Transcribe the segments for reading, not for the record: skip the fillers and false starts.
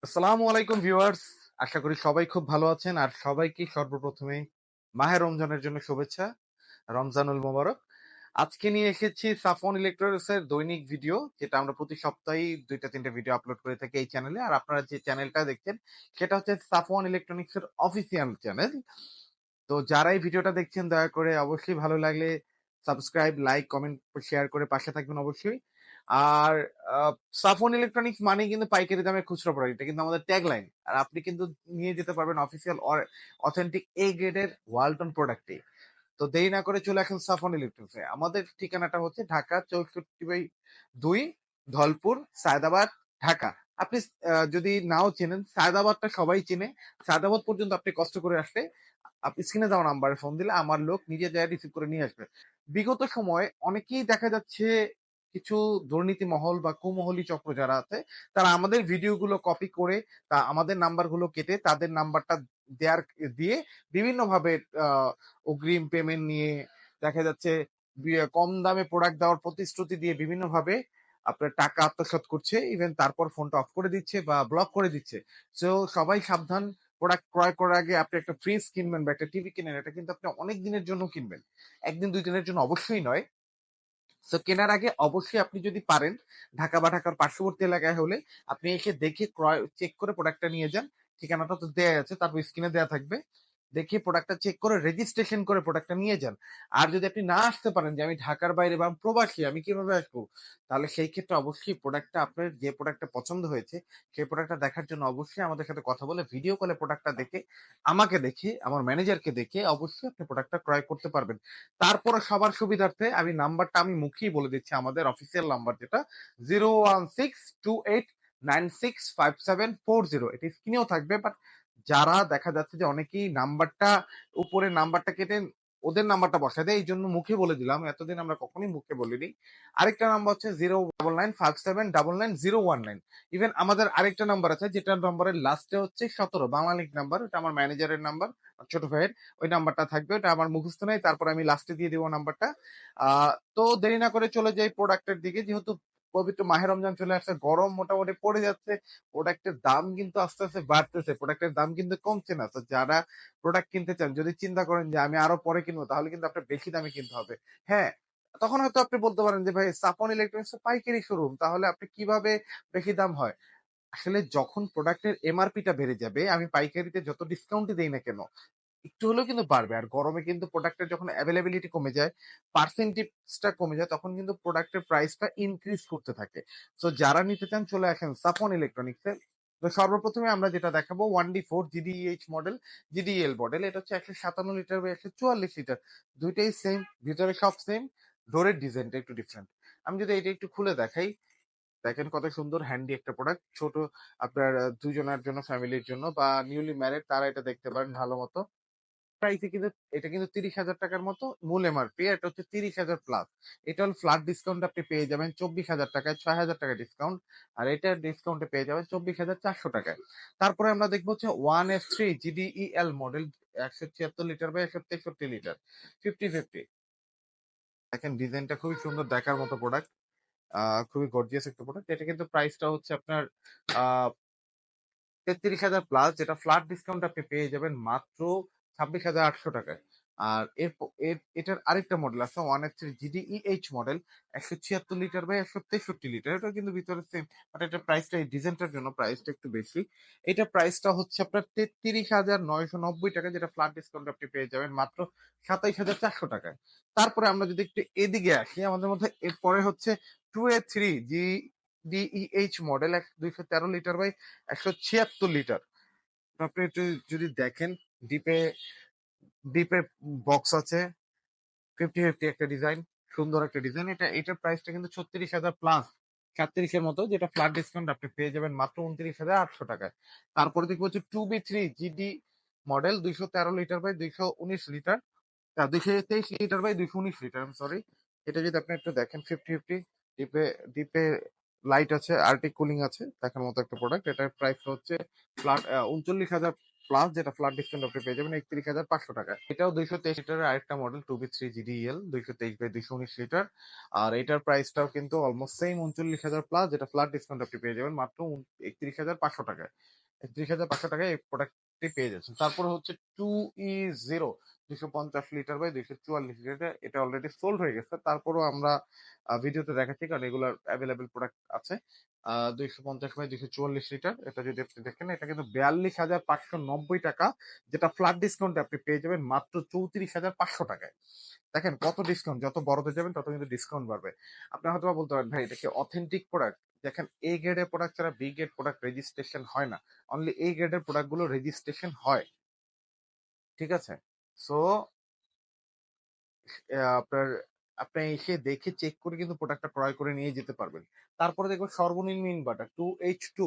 আসসালামু আলাইকুম ভিউয়ার্স। আশা করি সবাই খুব ভালো আছেন আর সবাইকে সর্বপ্রথমে মাহে রমজানের জন্য শুভেচ্ছা। রমজানুল মোবারক। আজকে নিয়ে এসেছি সাফওয়ান ইলেকট্রনিক্স এর দৈনিক ভিডিও, যেটা আমরা প্রতি সপ্তাহেই ২টা ৩টা ভিডিও আপলোড করে থাকি এই চ্যানেলে। আর আপনারা যে চ্যানেলটা দেখছেন সেটা হচ্ছে সাফওয়ান ইলেকট্রনিক্স এর অফিসিয়াল চ্যানেল। তো যারা এই ভিডিওটা দেখছেন দয়া করে অবশ্যই ভালো লাগলে সাবস্ক্রাইব, লাইক, কমেন্ট, শেয়ার করে পাশে থাকবেন অবশ্যই। আর সাফওয়ান ইলেকট্রনিক্স মানে কিন্তু পাইকারি দামে খুচরা প্রোডাক্ট, এটা কিন্তু আমাদের ট্যাগলাইন। আর আপনি কিন্তু নিয়ে যেতে পারবেন অফিসিয়াল অথেন্টিক এ গ্রেডের ওয়ালটন প্রোডাক্টে। তো দেরি না করে চলে আসুন সাফওয়ান ইলেকট্রনিক্স এ। আমাদের ঠিকানাটা হচ্ছে ঢাকা ৬৪/২ ধলপুর, সায়দাবাদ, ঢাকা। আপনি যদি নাও চেনেন, সায়দাবাদটা সবাই চেনে। সায়দাবাদ পর্যন্ত আপনি কষ্ট করে আসলে আপনি স্ক্রিনে দেওয়া নাম্বারে ফোন দিলে আমার লোক নিজে যায় রিসিভ করে নিয়ে আসবে। বিগত সময় অনেকেই দেখা যাচ্ছে কিছু দুর্নীতি মহল বা কুমহলী চক্র যারা আছে, তারা আমাদের ভিডিওগুলো কপি করে আমাদের নাম্বারগুলো কেটে তাদের নাম্বারটা দেয়ার দিয়ে বিভিন্নভাবে আহ অগ্রিম পেমেন্ট নিয়ে দেখা যাচ্ছে কম দামে প্রোডাক্ট দেওয়ার প্রতিশ্রুতি দিয়ে বিভিন্নভাবে আপনার টাকা আত্মসাৎ করছে। ইভেন তারপর ফোনটা অফ করে দিচ্ছে বা ব্লক করে দিচ্ছে। সো সবাই সাবধান। প্রোডাক্ট ক্রয় করার আগে আপনি একটা ফ্রিজ কিনবেন বা একটা টিভি কিনেন, এটা কিন্তু আপনি অনেক দিনের জন্য কিনবেন, একদিন দুই দিনের জন্য অবশ্যই নয়। সো কেনার আগে অবশ্যই আপনি যদি পারেন, ঢাকা বা ঢাকার পার্শ্ববর্তী এলাকায় হলে আপনি এসে দেখে ক্রয় চেক করে প্রোডাক্টটা নিয়ে যান। ঠিকানাটা তো দেয়া আছে, তারপর স্ক্রিনে দেওয়া থাকবে। দেখে প্রোডাক্টটা চেক করে রেজিস্ট্রেশন করে প্রোডাক্টটা নিয়ে যান। আর যদি আপনি না আসতে পারেন যে আমি ঢাকার বাইরে বা আমি প্রবাসী, আমি কিভাবে আসবো, তাহলে সেই ক্ষেত্রে অবশ্যই প্রোডাক্টটা আপনার যে প্রোডাক্টটা পছন্দ হয়েছে সেই প্রোডাক্টটা দেখার জন্য অবশ্যই আমাদের সাথে কথা বলে ভিডিও কলে প্রোডাক্টটা দেখে, আমাকে দেখে, আমার ম্যানেজারকে দেখে অবশ্যই আপনি প্রোডাক্টটা ক্রয় করতে পারবেন। তারপরে সবার সুবিধার্থে আমি নাম্বারটা আমি মুখেই বলে দিচ্ছি, আমাদের অফিসিয়াল নাম্বার যেটা 01628965740, এটা স্ক্রিনেও থাকবে। বাট যারা দেখা যাচ্ছে যে অনেকেই নাম্বারটা উপরে নাম্বারটা কেটে ওদের নাম্বারটা বসায় দেয়, এই জন্য মুখে বলে দিলাম, এতদিন আমরা কখনোই মুখে বলিনি। আরেকটা নাম্বার হচ্ছে 09957770019। ইভেন আমাদের আরেকটা নাম্বার আছে যেটা নম্বরের লাস্টে হচ্ছে 17, বাংলা লিঙ্ক নাম্বার, এটা আমার ম্যানেজারের নাম্বার, ছোট ভাইয়ের। ওই নাম্বারটা থাকবে, ওটা আমার মুখস্থ নেই, তারপর আমি লাস্টে দিয়ে দিব নাম্বারটা। তো দেরি না করে চলে যাই প্রোডাক্টের দিকে। যেহেতু পবিত্র মাহে রমজান চলে আসছে, গরম মোটামুটি পড়ে যাচ্ছে, প্রোডাক্টের দাম কিন্তু আস্তে আস্তে বাড়তেছে, প্রোডাক্টের দাম কিন্তু কমছে না। তো যারা প্রোডাক্ট কিনতে চান, যদি চিন্তা করেন যে আমি আরো পরে কিনবো, তাহলে কিন্তু আপনার বেশি দামে কিনতে হবে। হ্যাঁ, তখন হয়তো আপনি বলতে পারেন যে ভাই সাফন ইলেকট্রনিক্স পাইকারি শোরুম, তাহলে আপনি কিভাবে বেশি দাম হয়? আসলে যখন প্রোডাক্টের এমআরপিটা বেড়ে যাবে, আমি পাইকারিতে যত ডিসকাউন্টই দেই না কেন, একটু হলেও কিন্তু বাড়বে। আর গরমে কিন্তু প্রোডাক্টের যখন অ্যাভেলেবিলিটি কমে যায়, পার্সেন্টেজটা কমে যায়, তখন কিন্তু প্রোডাক্টের প্রাইসটা ইনক্রিজ করতে থাকে। সো যারা নিতে চান চলে আসেন সাফন ইলেকট্রনিক্স এ। তো সর্বপ্রথমে আমরা যেটা দেখাবো 1D4 GDH model, GDL model. এটা হচ্ছে ১৫৭ লিটার বা ১৪৪ লিটার, দুইটাই সেম, ভিতরে সব সেম, ডোরের ডিজাইনটা একটু ডিফারেন্ট। আমি যদি এটা একটু খুলে দেখাই, দেখেন কত সুন্দর হ্যান্ডি একটা প্রোডাক্ট। ছোট আপনার দুজনের জন্য, ফ্যামিলির জন্য বা নিউলি ম্যারেড তারা এটা দেখতে পারেন ভালো মতো। প্রাইসে কিন্তু এটা কিন্তু ৩০,০০০ টাকার মতো মূল এমআরপি, এটা হচ্ছে ৩০,০০০ প্লাস। এটা হল ফ্ল্যাট ডিসকাউন্ট, আপনি পেয়ে যাবেন ২৪,০০০ টাকায়, ৬,০০০ টাকা ডিসকাউন্ট। আর এটার ডিসকাউন্টে পেয়ে যাবেন ২৪,৪০০ টাকায়। তারপরে আমরা দেখবো হচ্ছে 1F3 জিডিইএল মডেল, ১৭৬ লিটার বা ১৬৩ লিটার, 50/50। দেখেন ডিজাইনটা খুবই সুন্দর, দেখার মতো প্রোডাক্ট। খুবই গর্জিয়াস একটা প্রোডাক্ট। এটা কিন্তু প্রাইসটা হচ্ছে আপনার আহ ৩৩,০০০ প্লাস, যেটা ফ্ল্যাট ডিসকাউন্ট আপনি পেয়ে যাবেন মাত্র ২৬,৮০০ টাকায়। আর এটার আরেকটা মডেল আছে 1F3 জিডিইএইচ মডেল, ১৭৬ লিটার বা ১৬৩ লিটার। এটা কিন্তু ভিতরে সেম, বাট এটার প্রাইসটা এই ডিজাইনটার জন্য প্রাইসটা একটু বেশি। এটা প্রাইসটা হচ্ছে আপনার ৩৩,৯৯০ টাকা, যেটা ফ্ল্যাট ডিসকাউন্ট আপনি পেয়ে যাবেন মাত্র ২৭,৪০০ টাকায়। তারপরে আমরা যদি একটু এদিকে আসি, আমাদের মধ্যে এরপরে হচ্ছে 2A3 DEH model, ২১৩ litre by ১৭৬ litre. আপনি একটু যদি দেখেন, ডিপে ডিপে বক্স আছে, 50/50 একটা ডিজাইন, সুন্দর একটা ডিজাইন। এটার প্রাইসটা কিন্তু ৩৬,০০০ প্লাস, ৩৭ এর মতো, যেটা ফ্ল্যাট ডিসকাউন্ট আপনি পেয়ে যাবেন মাত্র ২৯,৮০০ টাকায়। তারপরে দেখবো হচ্ছে 2B3 GD model, ২১৩ litre by ২১৯ litre, ২২৩ litre by ২১৯ litre, sorry. এটা যদি আপনি একটু দেখেন, 50/50, ডিপে ডিপে লাইট আছে, আর্টিক কুলিং আছে, দেখার মতো একটা প্রোডাক্ট। এটার প্রাইস হচ্ছে ফ্ল্যাট ৩৯,০০০ প্লাস, যেটা ফ্ল্যাট ডিসকাউন্ট আপনি পেয়ে যাবেন 31,500 টাকায়। এটাও 223 লিটারের আরেকটা মডেল 2B3 GDEL 223/219 লিটার। আর এটার প্রাইসটাও কিন্তু অলমোস্ট সেম 39,000 প্লাস, যেটা ফ্ল্যাট ডিসকাউন্ট আপনি পেয়ে যাবেন মাত্র 31,500 টাকায়। 31,500 টাকায় এই প্রোডাক্টটি পেয়ে যাচ্ছেন। তারপরে হচ্ছে 2E0 250 লিটার/244 লিটার। এটা অলরেডি সোল্ড হয়ে গেছে, তারপরও আমরা ভিডিওতে দেখাচ্ছি কারণ এগুলার অ্যাভেলেবেল প্রোডাক্ট আছে। 250/244 লিটার, এটা যদি আপনি দেখেন এটা কিন্তু 42,590 টাকা, যেটা ফ্ল্যাট ডিসকাউন্টে আপনি পেয়ে যাবেন মাত্র 34,500 টাকায়। দেখেন কত ডিসকাউন্ট, যত বড়তে যাবেন তত কিন্তু ডিসকাউন্ট বাড়বে। আপনি হয়তো বা বলতে পারেন ভাই এটা কি অথেন্টিক প্রোডাক্ট? দেখেন এ গ্রেডের প্রোডাক্ট ছাড়া বি গ্রেড প্রোডাক্ট রেজিস্ট্রেশন হয় না। অনলি এ গ্রেডের প্রোডাক্ট গুলো রেজিস্ট্রেশন হয়। ঠিক আছে? সো আপনার আপনি এসে দেখে চেক করে কিন্তু প্রোডাক্টটা ক্রয় করে নিয়ে যেতে পারবেন। তারপরে দেখবেন সর্বনিম্ন ইনভার্টার 2H2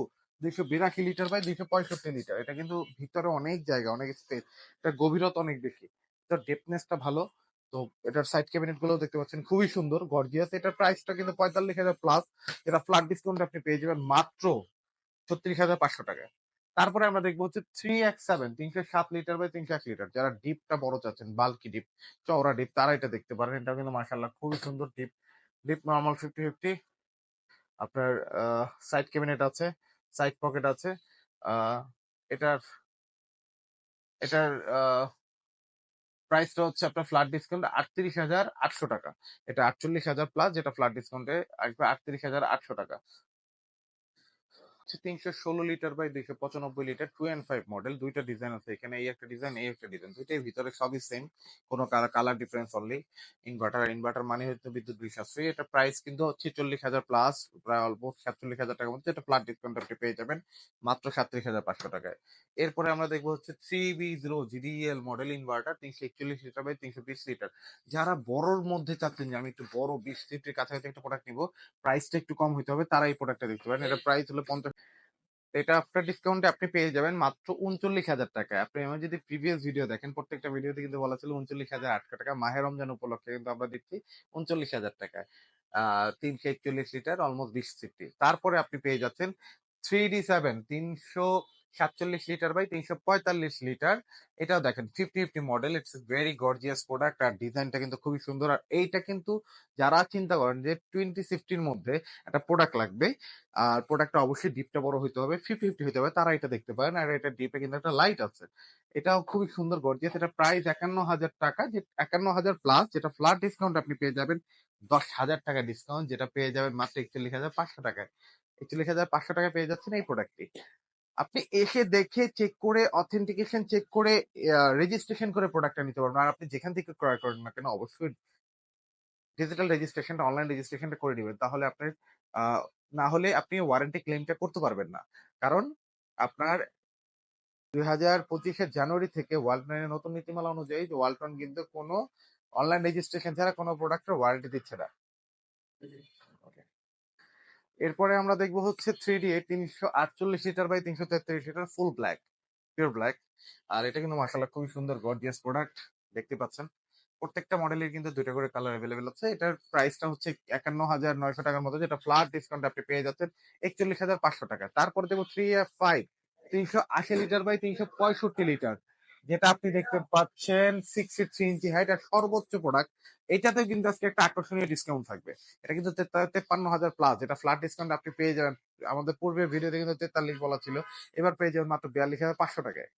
282 লিটার/265 লিটার। এটা কিন্তু ভিতরে অনেক জায়গা, অনেক স্পেস, এটা গভীরতা অনেক বেশি, এটার ডেপনেসটা ভালো। তো এটার সাইড ক্যাবিনেট গুলো দেখতে পাচ্ছেন খুবই সুন্দর গর্জিয়াস। এটার প্রাইসটা কিন্তু 45,000 প্লাস, যেটা ফ্ল্যাট ডিসকাউন্ট আপনি পেয়ে যাবেন মাত্র 36,500 টাকায়। তারপরে আমরা দেখবো হচ্ছে 3X7 307 লিটার/301 লিটার। যারা ডিপটা বড় চাচ্ছেন, বাল্কি ডিপ, চওড়া ডিপ, তারা এটা দেখতে পারেন। এটা কিন্তু মাশাআল্লাহ খুবই সুন্দর ডিপ। Deep normal 50/50। আপনার সাইড ক্যাবিনেট আছে, সাইড পকেট আছে। আহ, এটার এটার প্রাইসটা হচ্ছে আপনার ফ্ল্যাট ডিসকাউন্ট 38,800 টাকা। এটা 48,000 প্লাস, যেটা ফ্ল্যাট ডিসকাউন্টে আসবে 38,800 টাকা। 316 লিটার/295 লিটার 2 and 5 মডেল। দুইটা ডিজাইন আছে এখানে, এই একটা ডিজাইন, এই একটা ডিজাইন, দুইটাই ভিতরে সবই সেম, কোনো কালার ডিফারেন্স অনলি। ইনভার্টার মানে হচ্ছে বিদ্যুৎ বিল সাশ্রয়ী। এটা প্রাইস কিন্তু হচ্ছে 40,000 প্লাস, প্রায় অলমোস্ট 47,000 টাকার মধ্যে। এটা ফ্ল্যাট ডিসকাউন্ট আপনি পেয়ে যাবেন মাত্র 37,500 টাকায়। এরপরে আমরা দেখবো হচ্ছে 3B0 GDEL model inverter 341 litre litre. যারা বড়র মধ্যে চাচ্ছেন যে আমি একটু বড় 20 লিটার কাছাকাছি একটা প্রোডাক্ট নিবো, প্রাইসটা একটু কম হতে হবে, তারা এই প্রোডাক্টটা দেখতে পারেন। এটা প্রাইস হলো 50। এটা আফটার ডিসকাউন্টে আপনি পেয়ে যাবেন মাত্র 39,000 টাকায়। আপনি আমার যদি প্রিভিয়াস ভিডিও দেখেন, প্রত্যেকটা ভিডিওতে কিন্তু বলা ছিল 39,800 টাকা। মাহে রমজান উপলক্ষে কিন্তু আমরা দিচ্ছি 39,000 টাকায়। 341 লিটার, অলমোস্ট 20 সিফটি। তারপরে আপনি পেয়ে যাচ্ছেন 3D7 347 লিটার/345 লিটার। এটাও দেখেন 50/50 model. It's very gorgeous product, আর ডিজাইনটা কিন্তু খুবই সুন্দর। আর এইটা কিন্তু যারা চিন্তা করেন যে 20 সিফটির মধ্যে একটা প্রোডাক্ট লাগবে, আর প্রোডাক্টটা অবশ্যই ডিপটা বড় হইতে হবে, 50/50 হইতে হবে, তারা এটা দেখতে পারেন। আর এটা ডিপে কিন্তু একটা লাইট আছে, এটাও খুবই সুন্দর গর্জিয়াস। এটা প্রাইস 51,000 টাকা, যে 51,000 প্লাস, যেটা ফ্ল্যাট ডিসকাউন্ট আপনি পেয়ে যাবেন 10,000 টাকা ডিসকাউন্ট, যেটা পেয়ে যাবেন মাত্র 41,500 টাকায়। 41,500 টাকায় পেয়ে যাচ্ছেন এই প্রোডাক্টটি। আপনি এসে দেখে চেক করে, অথেন্টিকেশন চেক করে, রেজিস্ট্রেশন করে প্রোডাক্টটা নিতে পারবেন। আর আপনি যেখান থেকে ক্রয় করেন না কেন, অবশ্যই ডিজিটাল রেজিস্ট্রেশনটা, অনলাইন রেজিস্ট্রেশনটা করে দিবেন। তাহলে আপনার আহ, না হলে আপনি ওয়ারেন্টি ক্লেমটা করতে পারবেন না। কারণ আপনার 2025-এর জানুয়ারি থেকে ওয়ালটনের নতুন নীতিমালা অনুযায়ী যে ওয়ালটন কিন্তু কোনো অনলাইন রেজিস্ট্রেশন ছাড়া কোনো প্রোডাক্টের ওয়ারেন্টি দিচ্ছে না। Okay. এরপরে আমরা দেখবো হচ্ছে 3D 348 litre litre full black, pure black. আর এটা কিন্তু মাশাআল্লাহ খুবই সুন্দর গর্জিয়াস প্রোডাক্ট, দেখতে পাচ্ছেন। প্রত্যেকটা মডেলের কিন্তু দুইটা করে কালার অ্যাভেলেবেল আছে। এটার প্রাইসটা হচ্ছে 51,900 টাকার মতো, যেটা ফ্ল্যাট ডিসকাউন্ট আপনি পেয়ে যাচ্ছেন 41,500 টাকা। তারপরে দেখো 3F5 380 লিটার/365 লিটার, যেটা আপনি দেখতে পাচ্ছেন 63 ইঞ্চি হাইট আর সর্বোচ্চ প্রোডাক্ট। এটাতে কিন্তু আজকে একটা আকর্ষণীয় ডিসকাউন্ট থাকবে। এটা কিন্তু 53,000 প্লাস, যেটা ফ্ল্যাট ডিসকাউন্ট আপনি পেয়ে যাবেন। আমাদের পূর্বের ভিডিওতে কিন্তু 43 বলা ছিল, এবার পেয়ে যাবেন মাত্র 42,500 টাকায়।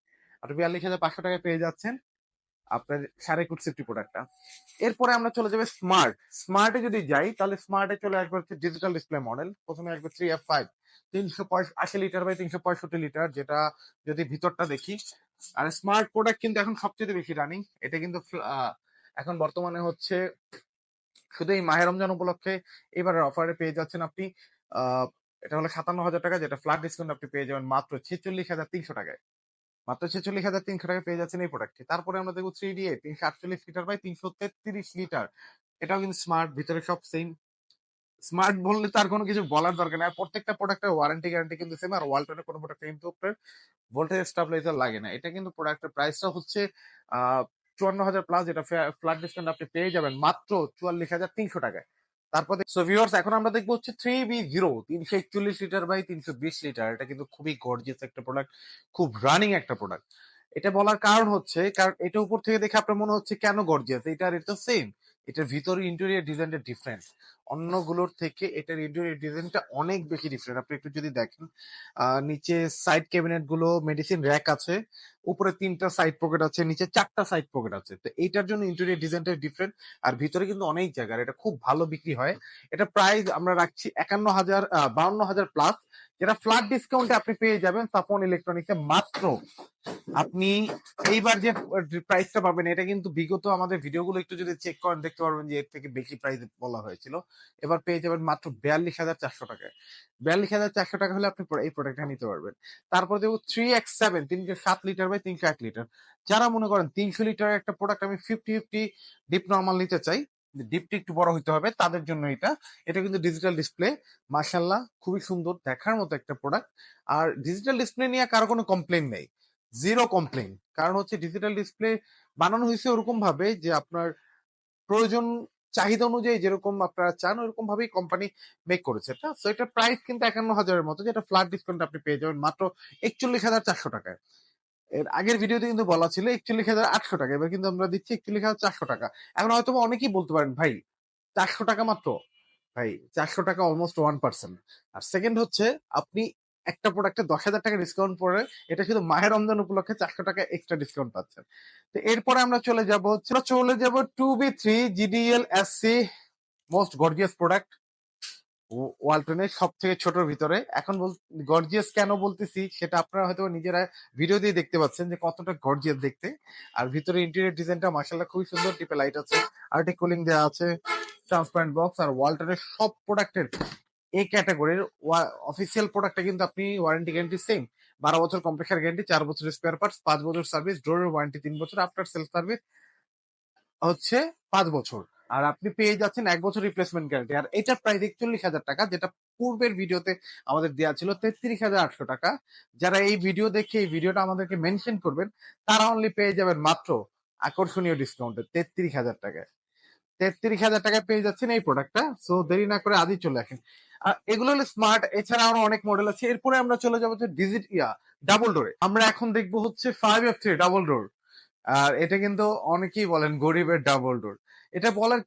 আর 42,500 টাকায় পেয়ে যাচ্ছেন আপনার 3.5 প্রোডাক্টটা। এরপরে আমরা চলে যাবে স্মার্টে যদি যাই, তাহলে স্মার্টে চলে আসবে হচ্ছে ডিজিটাল ডিসপ্লে মডেল। প্রথমে আসবে 3F5 380 লিটার/365 লিটার, যেটা যদি ভিতরটা দেখি। আর স্মার্ট প্রোডাক্ট কিন্তু এখন সবচেয়ে বেশি রানিং। এটা কিন্তু এখন বর্তমানে হচ্ছে শুধু এই মাহে রমজান উপলক্ষে এবারের অফারে পেয়ে যাচ্ছেন আপনি। আহ এটা হলো 57,000 টাকা, যেটা ফ্ল্যাট ডিসকাউন্ট আপনি পেয়ে যাবেন মাত্র 46,300 টাকায়। মাত্র 46,300 টাকায় পেয়ে যাচ্ছেন এই প্রোডাক্টটি। তারপরে আমরা দেখবো 3D 348 লিটার/333 লিটার। এটাও কিন্তু স্মার্ট, ভিতরে সব সেম। স্মার্ট বললে তার কোনো কিছু বলার দরকার নেই। আর প্রত্যেকটা প্রোডাক্টের ওয়ারেন্টি গ্যারান্টি কিন্তু সেম। আর ওয়ালটনের কোনো প্রোডাক্টে কিন্তু আপনার ভোল্টেজ স্টাবিলাইজার লাগে না। এটা কিন্তু প্রোডাক্টের প্রাইসটা হচ্ছে 54,000 প্লাস, যেটা ফ্ল্যাট ডিসকাউন্ট আপনি পেয়ে যাবেন মাত্র 44,300 টাকায়। তারপর সো ভিউয়ার্স এখন আমরা দেখবো হচ্ছে 3B0 341 লিটার বাই 320 লিটার। এটা কিন্তু খুবই গর্জিয়াস একটা প্রোডাক্ট, খুব রানিং একটা প্রোডাক্ট। এটা বলার কারণ হচ্ছে কারণ এটা উপর থেকে দেখে আপনার মনে হচ্ছে কেন গর্জিয়াস, এটার এটা সেম, এটার ভিতরে ইন্টেরিয়র ডিজাইনটা ডিফারেন্ট। অন্যগুলোর থেকে এটার ইন্টেরিয়র ডিজাইনটা অনেক বেশি ডিফারেন্ট। আপনি একটু যদি দেখেন নিচে সাইড ক্যাবিনেট গুলো মেডিসিন র‍্যাক আছে, উপরে 3টা সাইড পকেট আছে, নিচে 4টা সাইড পকেট আছে। তো এইটার জন্য ইন্টেরিয়র ডিজাইনটা ডিফারেন্ট। আর ভিতরে কিন্তু অনেক জায়গা, এটা খুব ভালো বিক্রি হয়। এটা প্রাইস আমরা রাখছি 51,000 52,000 প্লাস, যেটা ফ্ল্যাট ডিসকাউন্টে আপনি পেয়ে যাবেন সাফন ইলেকট্রনিক্সে মাত্র। আপনি এইবার যে প্রাইসটা পাবেন এটা কিন্তু বিগত আমাদের ভিডিওগুলো একটু যদি চেক করেন দেখতে পারবেন যে এর থেকে বেশি প্রাইস বলা হয়েছিল। এবার পেয়ে যাবেন মাত্র 42,400 টাকায়। 42,400 টাকা হলে আপনি এই প্রোডাক্টটা নিতে পারবেন। তারপর দেবো 3X7 307 লিটার বাই 301 লিটার। যারা মনে করেন 300 লিটার একটা প্রোডাক্ট আমি 50-50 ডিপ নর্মাল নিতে চাই, ডিপটি একটু বড় হইতে হবে তাদের জন্য এটা। এটা কিন্তু ডিজিটাল ডিসপ্লে, মাশাআল্লাহ খুবই সুন্দর দেখার মতো একটা প্রোডাক্ট। আর ডিজিটাল ডিসপ্লে নিয়ে কারো কোনো কমপ্লেন নেই, জিরো কমপ্লেন। কারণ হচ্ছে ডিজিটাল ডিসপ্লে বানানো হয়েছে ওরকম ভাবে যে আপনার প্রয়োজন চাহিদা অনুযায়ী যেরকম আপনারা চান ওরকম ভাবেই কোম্পানি মেক করেছে এটা। সো এটা প্রাইস কিন্তু 51,000-এর মতো, যেটা ফ্ল্যাট ডিসকাউন্ট আপনি পেয়ে যাবেন মাত্র 41,400 টাকায়। এর আগের ভিডিওতে কিন্তু বলা ছিল 41,800 টাকা, এবার কিন্তু আমরা দিচ্ছি 41,400 টাকা। এখন হয়তো অনেকেই বলতে পারেন ভাই 400 টাকা মাত্র। ভাই 400 টাকা অলমোস্ট 1%। আর সেকেন্ড হচ্ছে আপনি একটা প্রোডাক্টে 10,000 টাকা ডিসকাউন্ট পরে এটা শুধু মাহের রমজান উপলক্ষে 400 টাকা এক্সট্রা ডিসকাউন্ট পাচ্ছেন। তো এরপরে আমরা চলে যাব 2B3 GDL SC, most gorgeous product ওয়ালটনের সব থেকে ছোটর ভিতরে। এখন গর্জিয়াস কেন বলতেছি সেটা আপনারা হয়তো নিজেরা ভিডিও দিয়ে দেখতে পাচ্ছেন যে কতটা গর্জিয়াস দেখতে। আর ভিতরে ইন্টেরিয়র ডিজাইনটা মাশাআল্লাহ খুবই সুন্দর, টিপে লাইট আছে, আর্টিক কুলিং দেওয়া আছে, ট্রান্সপারেন্ট বক্স। আর ওয়ালটনের সব প্রোডাক্টের এই ক্যাটাগরির অফিসিয়াল প্রোডাক্টটা কিন্তু আপনি ওয়ারেন্টি গ্যারান্টি সেম, 12 বছর কম্প্রেসার গ্যারান্টি, 4 বছর স্পেয়ার পার্টস, 5 বছর সার্ভিস, ডোরের ওয়ারেন্টি 3 বছর, আফটার সেল সার্ভিস হচ্ছে 5 বছর। আর আপনি পেয়ে যাচ্ছেন 1 বছর রিপ্লেসমেন্ট গ্যারান্টি। আর এটার প্রাইস 41,000 টাকা, যেটা পূর্বের ভিডিওতে আমাদের দেওয়া ছিল 33,800 টাকা। যারা এই ভিডিও দেখে এই ভিডিওটা আমাদেরকে মেনশন করবেন তারা অনলি পেয়ে যাবেন মাত্র আকর্ষণীয় ডিসকাউন্টে 33,000 টাকায়। 33,000 টাকায় পেয়ে যাচ্ছেন এই প্রোডাক্টটা। সো দেরি না করে আজই চলে আসেন। আর এগুলো হলো স্মার্ট, এছাড়া আরো অনেক মডেল আছে। এরপরে আমরা চলে যাবো যে ডাবল ডোরে। আমরা এখন দেখবো হচ্ছে 5F3 ডাবল ডোর। আর এটা কিন্তু অনেকেই বলেন গরিবের ডাবল ডোর। এটা বলার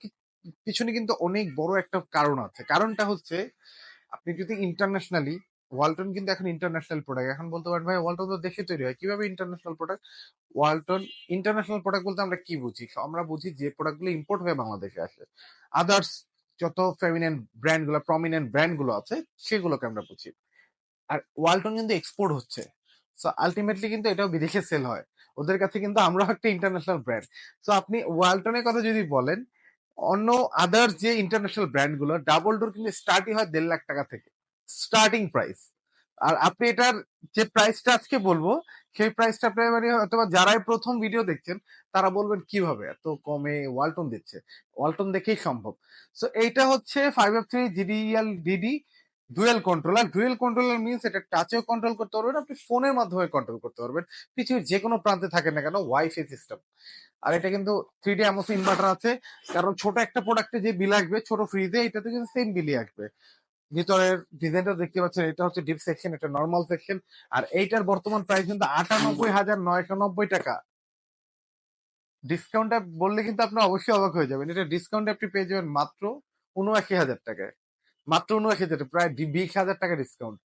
পিছনে কিন্তু অনেক বড় একটা কারণ আছে। কারণটা হচ্ছে আপনি যদি ইন্টারন্যাশনালি, ওয়ালটন কিন্তু এখন ইন্টারন্যাশনাল প্রোডাক্ট। এখন বলতে পারেন ভাই ওয়ালটন তো দেশে তৈরি হয়, কিভাবে international product? Walton international product বলতে আমরা কি বুঝি? আমরা বুঝি যে প্রোডাক্টগুলো ইম্পোর্ট হয়ে বাংলাদেশে আসে। আদার্স যত ফেমিনিন ব্র্যান্ড গুলো, প্রমিনেন্ট ব্র্যান্ড গুলো আছে সেগুলোকে আমরা বুঝি। আর ওয়ালটন কিন্তু এক্সপোর্ট হচ্ছে। সো আলটিমেটলি কিন্তু এটাও বিদেশে সেল হয়। ওদের কাছে কিন্তু আমরা একটা ইন্টারন্যাশনাল ব্র্যান্ড। সো আপনি ওয়ালটনের কথা যদি বলেন, অন্য আদার্স যে ইন্টারন্যাশনাল ব্র্যান্ড গুলো ডাবল ডোর কিন্তু স্টার্টিং হয় 1.5 লাখ টাকা থেকে, স্টার্টিং প্রাইস। আর আপনি এটার যে প্রাইসটা আজকে বলবো সেই প্রাইসটা আপনি মানে হয়তো যারাই প্রথম ভিডিও দেখছেন তারা বলবেন কিভাবে এত কমে ওয়ালটন দিচ্ছে। ওয়ালটন দেখেই সম্ভব। সো এইটা হচ্ছে 5F3 GDL DD dual controller. Dual controller means এটা টাচেও কন্ট্রোল করতে পারবেন, আপনি ফোনের মাধ্যমে কন্ট্রোল করতে পারবেন। পৃথিবীর যে কোনো প্রান্তে থাকেন না কেন, ওয়াইফাই সিস্টেম। আর এটা কিন্তু 3D AMOS ইনভার্টার আছে। কারণ ছোট একটা প্রোডাক্টে যে বিল আসবে ছোট ফ্রিজে, এটাতে কিন্তু সেম বিলই আসবে। ভিতরের ডিজাইনটা দেখতে পাচ্ছেন, এটা হচ্ছে ডিপ সেকশন, এটা নর্মাল সেকশন। আর এইটার বর্তমান প্রাইস কিন্তু 98,990 টাকা। ডিসকাউন্টটা বললে কিন্তু আপনি অবশ্যই অবাক হয়ে যাবেন। এটা ডিসকাউন্টে আপনি পেয়ে যাবেন মাত্র 79,000 টাকায়। মাত্র 79,000, প্রায় 20,000 টাকা ডিসকাউন্ট।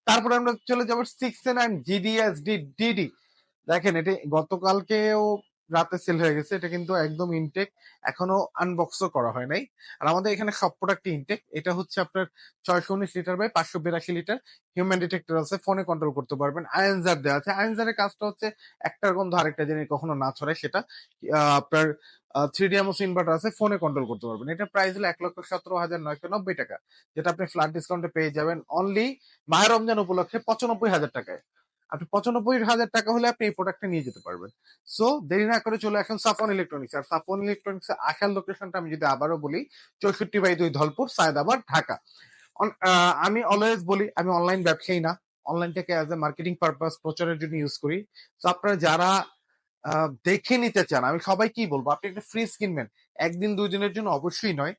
তারপরে আমরা চলে যাবো 6 GDSD DD। দেখেন এটা গতকালকেও রাতে সেল হয়ে গেছে, এটা কিন্তু একদম ইনটেক, এখনো আনবক্সও করা হয় নাই। আর আমাদের এখানে সব প্রোডাক্ট ইনটেক। এটা হচ্ছে আপনার 619 litre by 582 litre, human detector আছে, ফোনে কন্ট্রোল করতে পারবেন, আয়েনজার দেওয়া আছে। আয়েনজারের কাজটা হচ্ছে একটার গন্ধ আরেকটা জিনিস কখনো না ছড়ায় সেটা। আপনার 3D AMOS ইনভার্টার আছে, ফোনে কন্ট্রোল করতে পারবেন। এটা প্রাইস হলো 1,17,990 টাকা, যেটা আপনি ফ্ল্যাট ডিসকাউন্টে পেয়ে যাবেন অনলি মাহের রমজান উপলক্ষে 95,000 টাকায়। আপনি 95,000 টাকা হলে আপনি এই প্রোডাক্টটা নিয়ে যেতে পারবেন। সো দেরি না করে চলে এখন সাফন ইলেকট্রনিক্স। আর সাফন ইলেকট্রনিক্স এর আসার লোকেশনটা আমি যদি আবারও বলি, 64/2 ধলপুর, সায়দাবাদ, ঢাকা। আমি অলওয়েজ বলি আমি অনলাইন ব্যবসায়ী না, অনলাইনটাকে অ্যাজ এ মার্কেটিং পারপাস প্রচারের জন্য ইউজ করি। তো আপনারা যারা দেখে নিতে চান, আমি সবাইকেই বলবো আপনি একটা ফ্রিজ কিনবেন, 1 দিন 2 দিনের জন্য অবশ্যই নয়,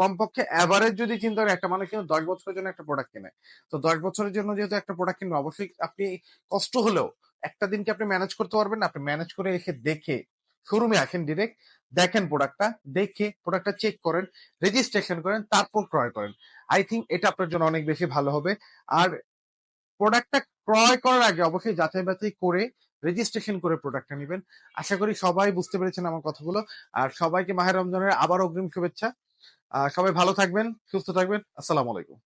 কমপক্ষে এভারেজ যদি চিন্তা করেন, একটা মানুষ কিন্তু 10 বছরের জন্য একটা প্রোডাক্ট কিনে। তো 10 বছরের জন্য যেহেতু একটা প্রোডাক্ট কিনবে, অবশ্যই আপনি কষ্ট হলেও একটা দিন কি আপনি ম্যানেজ করতে পারবেন না? আপনি ম্যানেজ করে এসে দেখে শোরুমে আসেন ডিরেক্ট, দেখেন প্রোডাক্টটা, দেখে প্রোডাক্টটা চেক করেন, রেজিস্ট্রেশন করেন, তারপর ক্রয় করেন। আই থিংক এটা আপনার জন্য অনেক বেশি ভালো হবে। আর প্রোডাক্টটা ক্রয় করার আগে অবশ্যই যাচাই-বাছাই করে রেজিস্ট্রেশন করে প্রোডাক্টটা নিবেন। আশা করি সবাই বুঝতে পেরেছেন আমার কথাগুলো। আর সবাইকে মাহে রমজানের আবারও অগ্রিম শুভেচ্ছা। সবাই ভালো থাকবেন, সুস্থ থাকবেন। আসসালামু আলাইকুম।